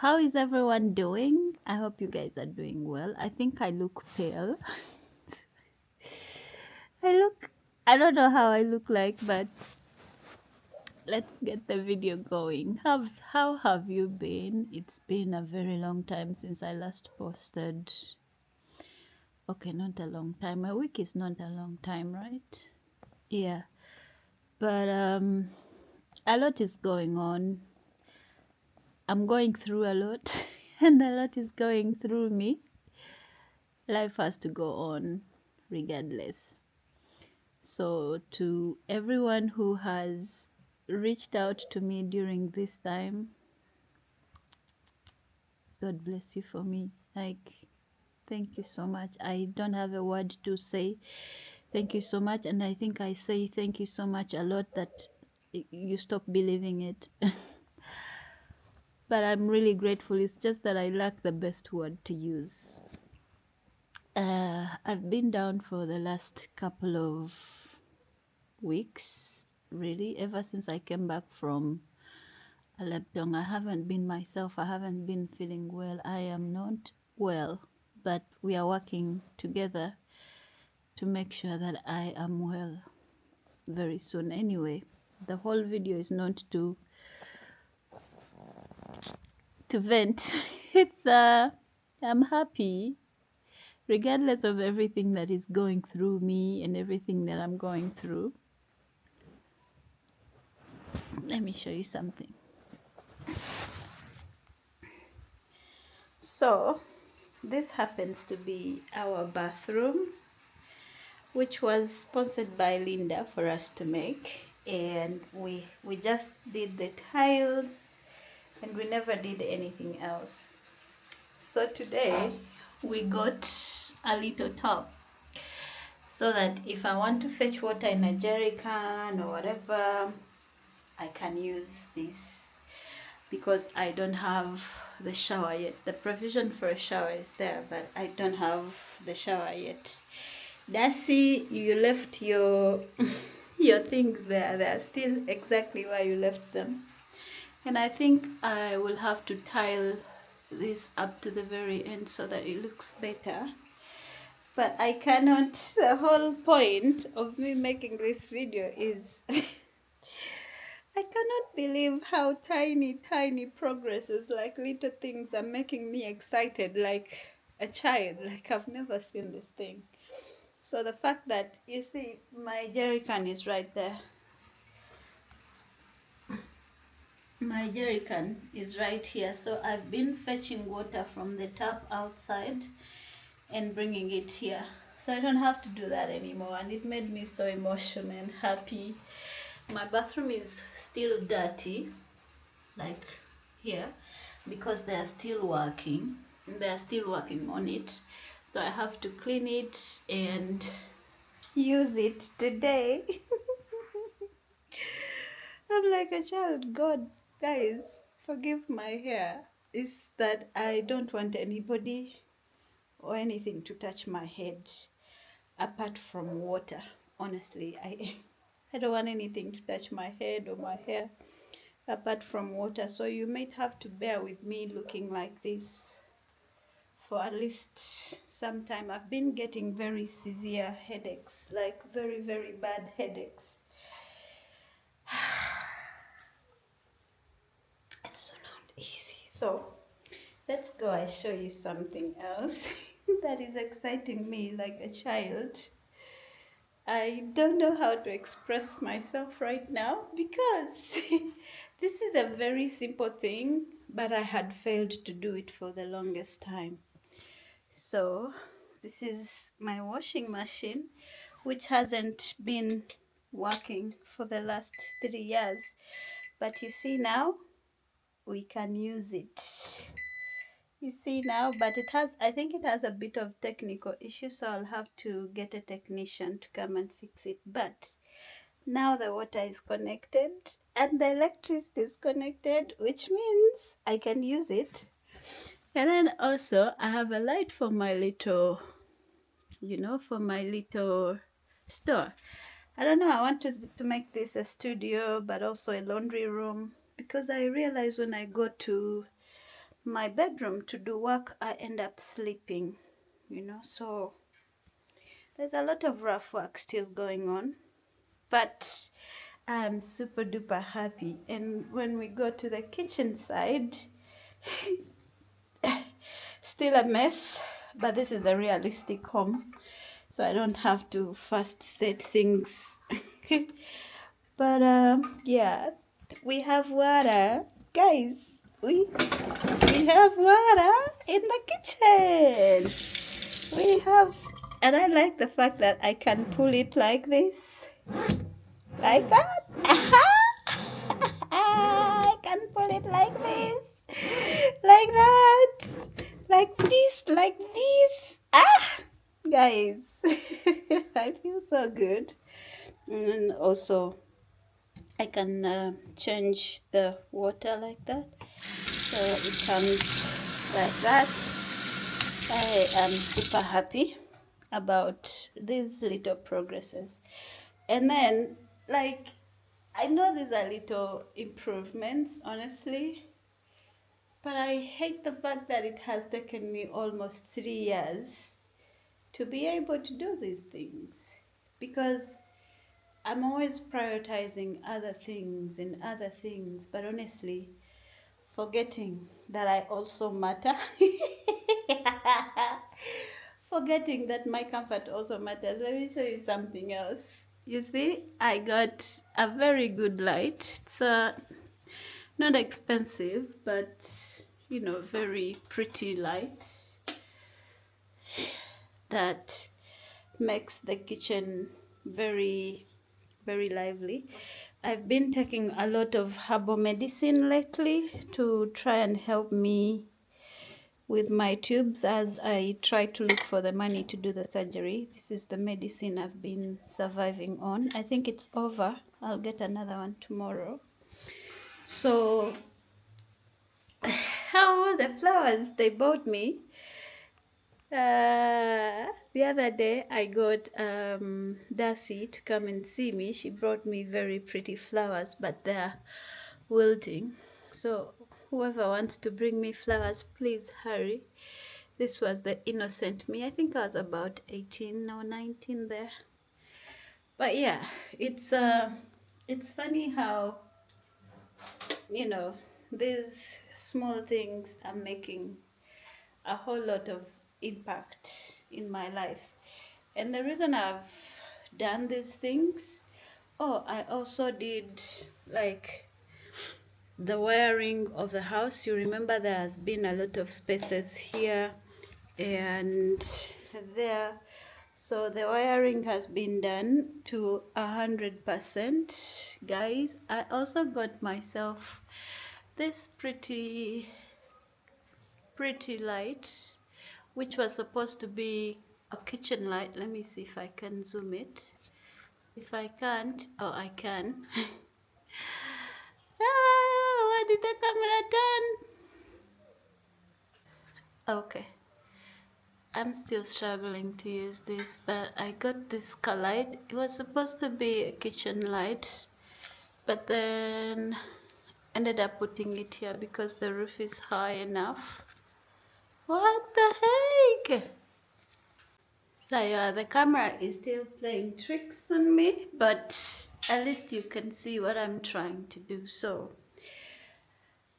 How is everyone doing? I hope you guys are doing well. I think I look pale. I look, I don't know how I look like, but let's get the video going. How have you been? It's been a very long time since I last posted. Okay, not a long time. A week is not a long time, right? Yeah. But a lot is going on. I'm going through a lot and a lot is going through me. Life has to go on regardless. So, to everyone who has reached out to me during this time, God bless you for me. Like, thank you so much. I don't have a word to say. Thank you so much. And I think I say thank you so much a lot that you stop believing it. But I'm really grateful. It's just that I lack the best word to use. I've been down for the last couple of weeks, really, ever since I came back from Aleptong. I haven't been myself. I haven't been feeling well. I am not well, but we are working together to make sure that I am well very soon. Anyway, the whole video is not to vent. It's I'm happy regardless of everything that is going through me and everything that I'm going through. Let me show you something. So, this happens to be our bathroom, which was sponsored by Linda for us to make. And we just did the tiles and we never did anything else. So today we got a little top so that if I want to fetch water in a jerry can or whatever, I can use this because I don't have the shower yet. The provision for a shower is there, but I don't have the shower yet. Darcy, you left your your things there. They are still exactly where you left them. And I think I will have to tile this up to the very end so that it looks better. But I cannot, the whole point of me making this video is I cannot believe how tiny progresses, like little things, are making me excited like a child. Like I've never seen this thing. So the fact that, you see, my jerry can is right there. My jerry can is right here. So I've been fetching water from the tap outside and bringing it here. So I don't have to do that anymore. And it made me so emotional and happy. My bathroom is still dirty, like here, because they are still working. They are still working on it. So I have to clean it and use it today. I'm like a child. God, guys, forgive my hair. It's that I don't want anybody or anything to touch my head apart from water. Honestly, I don't want anything to touch my head or my hair apart from water. So you might have to bear with me looking like this for at least some time. I've been getting very severe headaches, like very bad headaches. It's not easy. So let's go. I show you something else that is exciting me like a child. I don't know how to express myself right now because this is a very simple thing, but I had failed to do it for the longest time. So this is my washing machine, which hasn't been working for the last 3 years. But you see now, we can use it. You see now, but it has, I think it has a bit of technical issue, so I'll have to get a technician to come and fix it. But now the water is connected and the electricity is connected, which means I can use it. And then also I have a light for my little, for my little store. I don't know, I want to make this a studio, but also a laundry room, because I realize when I go to my bedroom to do work, I end up sleeping, so there's a lot of rough work still going on, but I'm super duper happy. And when we go to the kitchen side, still a mess, but this is a realistic home, so I don't have to first set things. But yeah, we have water, guys. We have water in the kitchen. We have, and I like the fact that I can pull it like this, like that. I can pull it like this, like that, like this. Guys, I feel so good. And also, I can change the water like that, so it comes like that. I am super happy about these little progresses. And then, like, I know these are little improvements, honestly, but I hate the fact that it has taken me almost 3 years to be able to do these things, because I'm always prioritizing other things and other things, but honestly, forgetting that I also matter. Forgetting that my comfort also matters. Let me show you something else. You see, I got a very good light. It's not expensive, but very pretty light that makes the kitchen very, very lively. I've been taking a lot of herbal medicine lately to try and help me with my tubes as I try to look for the money to do the surgery. This is the medicine I've been surviving on. I think it's over. I'll get another one tomorrow. So, how the flowers they bought me. The other day I got Darcy to come and see me. She brought me very pretty flowers, but they're wilting. So whoever wants to bring me flowers, please hurry. This was the innocent me. I think I was about 18 or 19 there. But yeah, it's funny how these small things are making a whole lot of impact in my life. And the reason I've done these things, I also did like the wiring of the house. You remember there has been a lot of spaces here and there, so the wiring has been done to 100%. Guys, I also got myself this pretty light, which was supposed to be a kitchen light. Let me see if I can zoom it. If I can't, I can. Why did the camera turn? Okay. I'm still struggling to use this, but I got this car light. It was supposed to be a kitchen light, but then ended up putting it here because the roof is high enough. What the heck? So yeah, the camera is still playing tricks on me, but at least you can see what I'm trying to do. So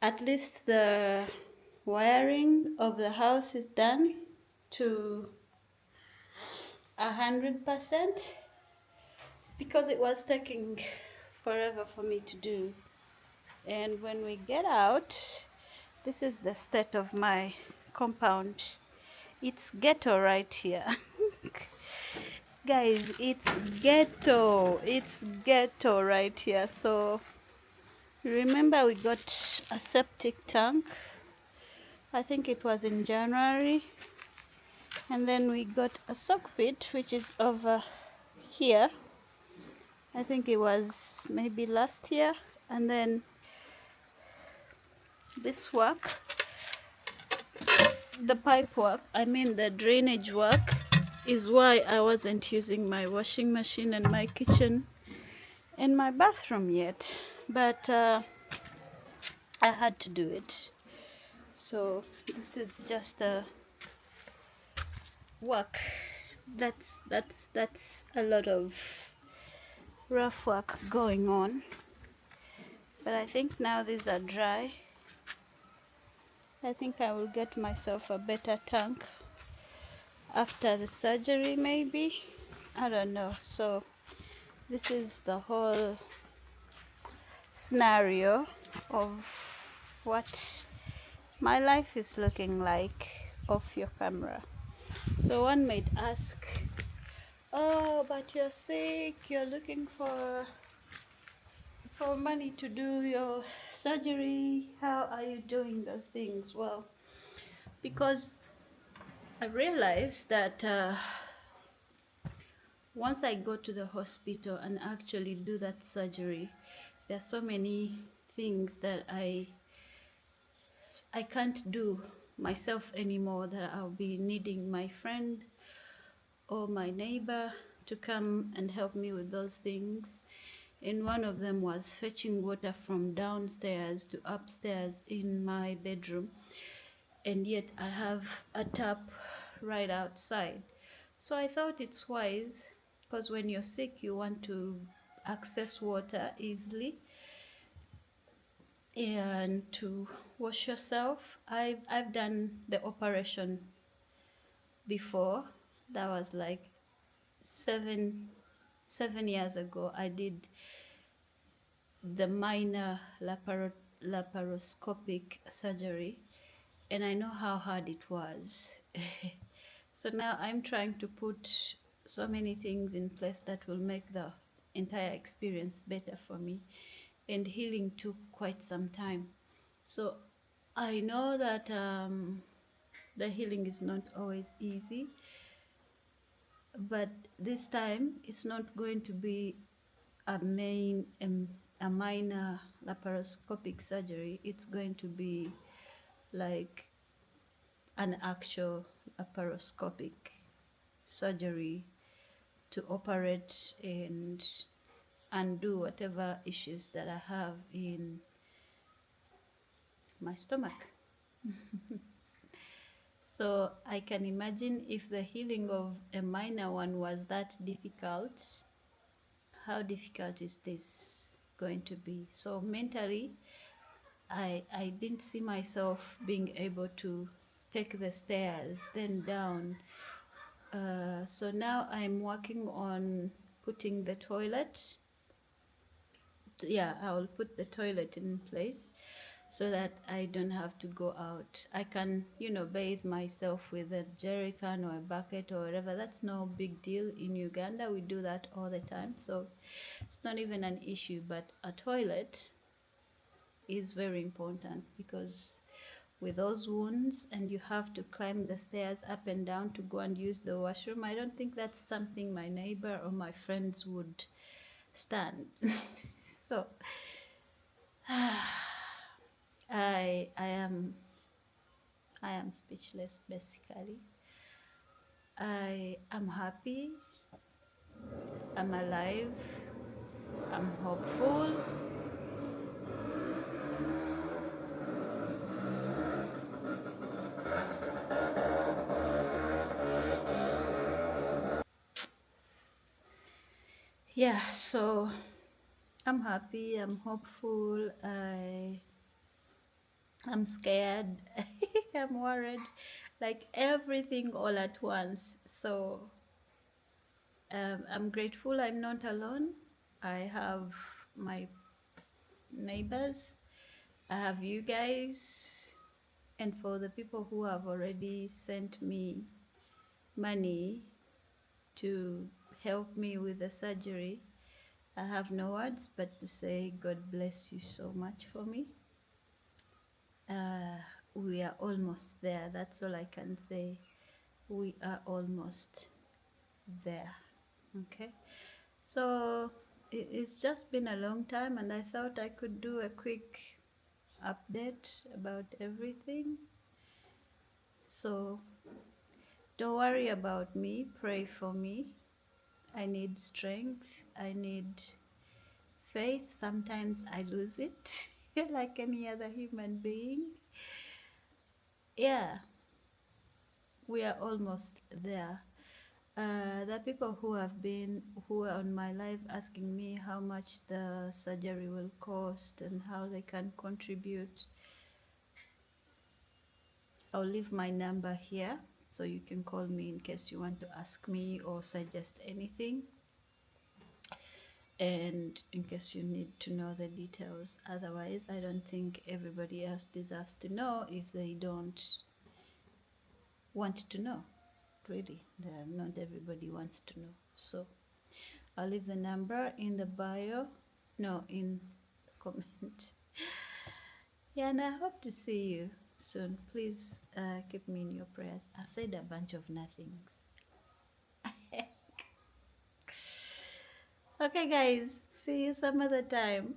at least the wiring of the house is done to 100% because it was taking forever for me to do. And when we get out, this is the state of my compound. It's ghetto right here. Guys, it's ghetto right here. So remember we got a septic tank, I think it was in January, and then we got a sock pit which is over here, I think it was maybe last year. And then this work, the pipe work, the drainage work, is why I wasn't using my washing machine and my kitchen and my bathroom yet, but I had to do it. So this is just a work. That's a lot of rough work going on. But I think now these are dry. I think I will get myself a better tank after the surgery, maybe. I don't know. So this is the whole scenario of what my life is looking like off your camera. So one might ask, oh, but you're sick, you're looking for money to do your surgery. How are you doing those things? Well, because I realized that once I go to the hospital and actually do that surgery, there are so many things that I can't do myself anymore, that I'll be needing my friend or my neighbor to come and help me with those things. And one of them was fetching water from downstairs to upstairs in my bedroom. And yet I have a tap right outside. So I thought it's wise, because when you're sick, you want to access water easily and to wash yourself. I've done the operation before. That was like seven years ago. I did the minor laparoscopic surgery, and I know how hard it was. So now I'm trying to put so many things in place that will make the entire experience better for me. And healing took quite some time. So I know that the healing is not always easy, but this time it's not going to be a a minor laparoscopic surgery. It's going to be like an actual laparoscopic surgery to operate and undo whatever issues that I have in my stomach. So I can imagine if the healing of a minor one was that difficult, how difficult is this going to be? So mentally, I didn't see myself being able to take the stairs, then down. So now I'm working on putting the toilet. Yeah, I will put the toilet in place so that I don't have to go out. I can, bathe myself with a jerry can or a bucket or whatever. That's no big deal. In Uganda, we do that all the time. So it's not even an issue. But a toilet is very important, because with those wounds and you have to climb the stairs up and down to go and use the washroom, I don't think that's something my neighbor or my friends would stand. So I am speechless basically. I am happy, I'm alive, I'm hopeful. Yeah, so I'm happy, I'm hopeful, I'm scared, I'm worried, like everything all at once. So I'm grateful I'm not alone. I have my neighbors, I have you guys, and for the people who have already sent me money to help me with the surgery, I have no words but to say God bless you so much for me. Uh, we are almost there. That's all I can say. We are almost there. Okay. So it's just been a long time, and I thought I could do a quick update about everything. So don't worry about me. Pray for me. I need strength. I need faith. Sometimes I lose it, like any other human being. yeah, we are almost there. The people who are on my live asking me how much the surgery will cost and how they can contribute. I'll leave my number here so you can call me in case you want to ask me or suggest anything, and in case you need to know the details. Otherwise, I don't think everybody else deserves to know if they don't want to know. Really, not everybody wants to know. So I'll leave the number in the bio, no, in the comment. Yeah, and I hope to see you soon. Please keep me in your prayers. I've said a bunch of nothings. Okay, guys, see you some other time.